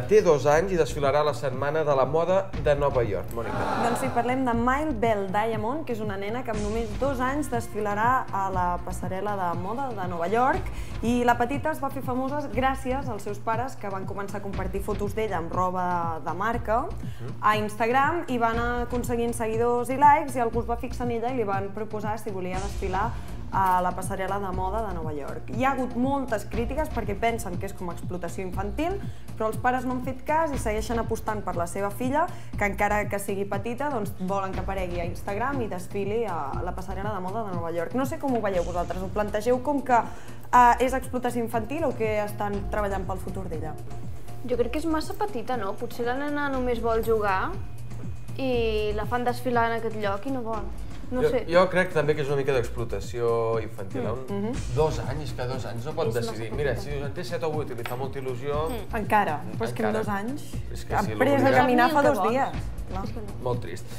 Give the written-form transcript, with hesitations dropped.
té 2 anys i desfilarà a la Setmana de la Moda de Nova York. Mònica. Doncs sí, parlem de Mile Bell Diamond, que és una nena que amb només 2 anys desfilarà a la passarel·la de moda de Nova York, i la petita es va fer famosa gràcies als seus pares, que van començar a compartir fotos d'ella amb roba de marca a Instagram i van aconseguint seguidors i likes, i algú es va fixar en ella i li van proposar si volia desfilar a la passarel·la de moda de Nova York. Hi ha hagut moltes crítiques perquè pensen que és com a explotació infantil, però els pares no han fet cas i segueixen apostant per la seva filla, que encara que sigui petita, doncs volen que aparegui a Instagram i desfili a la passarel·la de moda de Nova York. No sé com ho veieu vosaltres, ho plantegeu com que és explotació infantil o que estan treballant pel futur d'ella? Jo crec que és massa petita, no? Potser la nena només vol jugar i la fan desfilar en aquest lloc i no vol. No sé. Jo crec també que és una mica d'explotació infantil. 2 anys, que 2 anys no pot decidir. Mira, si en té 7 o 8 i li fa molta il·lusió... Encara, però és que en 2 anys... És que ha après a caminar fa 2 dies. Molt trist.